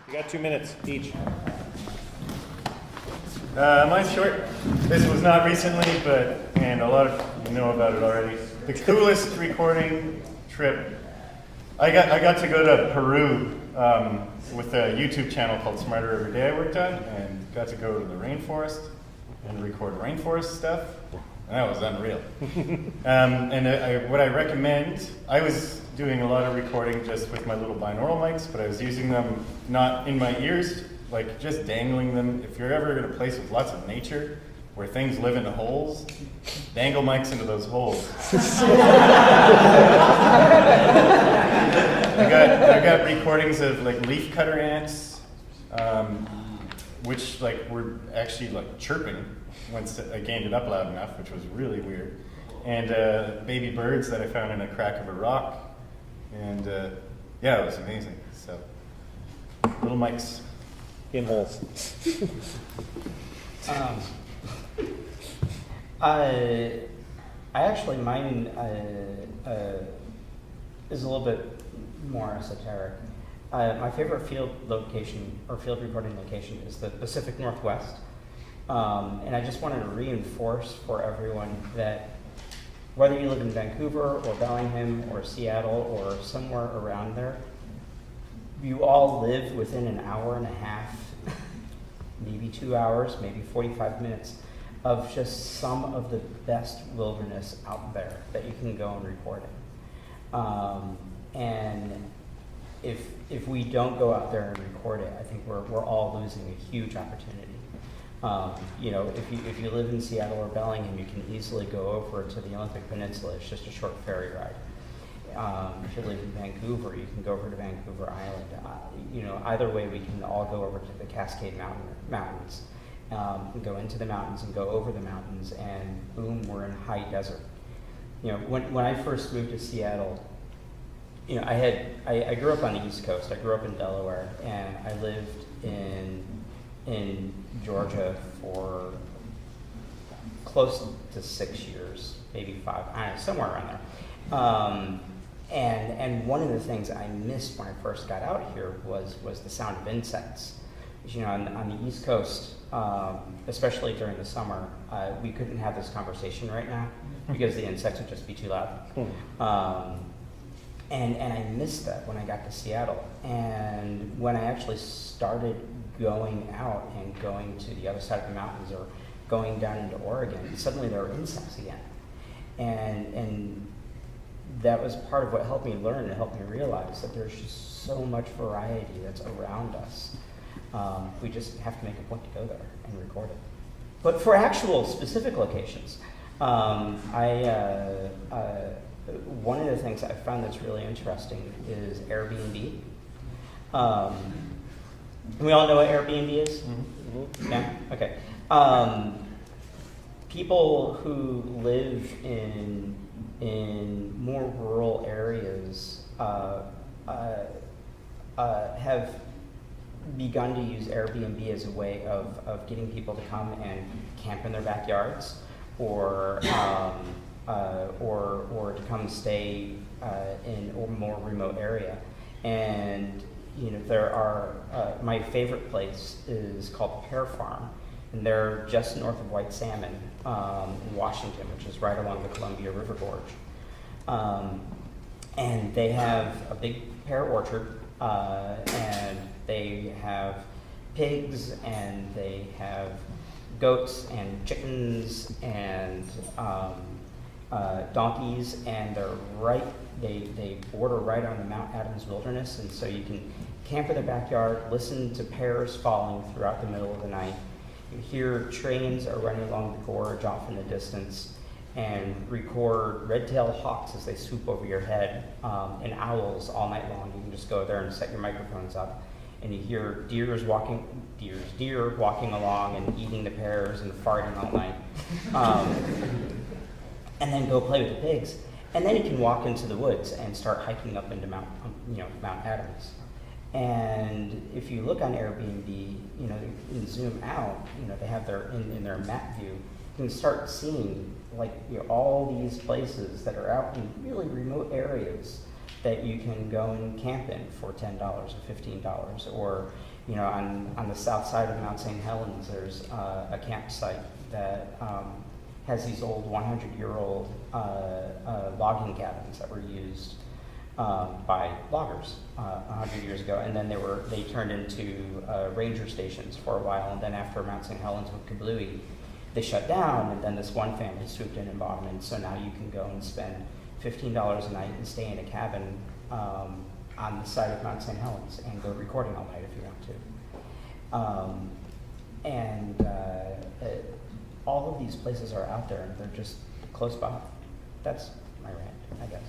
You got 2 minutes each. Mine's short. This was not recently, and a lot of you know about it already. The coolest recording trip. I got to go to Peru with a YouTube channel called Smarter Every Day I worked on, and got to go to the rainforest and record rainforest stuff. And that was unreal. What I recommend, I was doing a lot of recording just with my little binaural mics, but I was using them not in my ears, like just dangling them. If you're ever in a place with lots of nature, where things live in the holes, dangle mics into those holes. I got recordings of like leaf cutter ants, which like were actually like chirping once I gained it up loud enough, which was really weird. And baby birds that I found in a crack of a rock. And yeah, it was amazing. So, little mics. In holes. I actually, mine is a little bit more esoteric. My favorite field location, or field recording location, is the Pacific Northwest. And I just wanted to reinforce for everyone that whether you live in Vancouver or Bellingham or Seattle or somewhere around there, you all live within an hour and a half, maybe 2 hours, maybe 45 minutes of just some of the best wilderness out there that you can go and record in. And if we don't go out there and record it, I think we're all losing a huge opportunity. You know, if you live in Seattle or Bellingham, you can easily go over to the Olympic Peninsula. It's just a short ferry ride. If you live in Vancouver, you can go over to Vancouver Island. You know, either way, we can all go over to the Cascade Mountains, and go into the mountains and go over the mountains, and boom, we're in high desert. You know, when I first moved to Seattle, you know, I grew up on the East Coast. I grew up in Delaware, and I lived in Georgia for close to 6 years, maybe 5, I don't know, somewhere around there. And one of the things I missed when I first got out here was the sound of insects. You know, on the East Coast, especially during the summer, we couldn't have this conversation right now because the insects would just be too loud. And I missed that when I got to Seattle. And when I actually started going out and going to the other side of the mountains or going down into Oregon, suddenly there were insects again. And that was part of what helped me learn and helped me realize that there's just so much variety that's around us. We just have to make a point to go there and record it. But for actual specific locations, one of the things I found that's really interesting is Airbnb. We all know what Airbnb is? Mm-hmm. Yeah? Okay. People who live in more rural areas have begun to use Airbnb as a way of getting people to come and camp in their backyards, or to come stay in a more remote area. And you know, there are my favorite place is called the Pear Farm, and they're just north of White Salmon in Washington, which is right along the Columbia River Gorge. And they have a big pear orchard, and they have pigs, and they have goats and chickens and donkeys, and they border right on the Mount Adams Wilderness, and so you can camp in their backyard, listen to pears falling throughout the middle of the night. You hear trains are running along the gorge off in the distance, and record red-tailed hawks as they swoop over your head, and owls all night long. You can just go there and set your microphones up, and you hear deer walking along and eating the pears and farting all night. And then go play with the pigs. And then you can walk into the woods and start hiking up into Mount Adams. And if you look on Airbnb, you know, and zoom out, you know, they have in their map view, you can start seeing like, you know, all these places that are out in really remote areas that you can go and camp in for $10 or $15, or on the south side of Mount St. Helens, there's a campsite that has these old 100-year-old logging cabins that were used by loggers 100 years ago, and then they turned into ranger stations for a while, and then after Mount St. Helens with Kablooey, they shut down, and then this one family swooped in and bought them, and so now you can go and spend $15 a night and stay in a cabin on the side of Mount St. Helens and go recording all night if you want to. All of these places are out there, and they're just close by. That's my rant, I guess.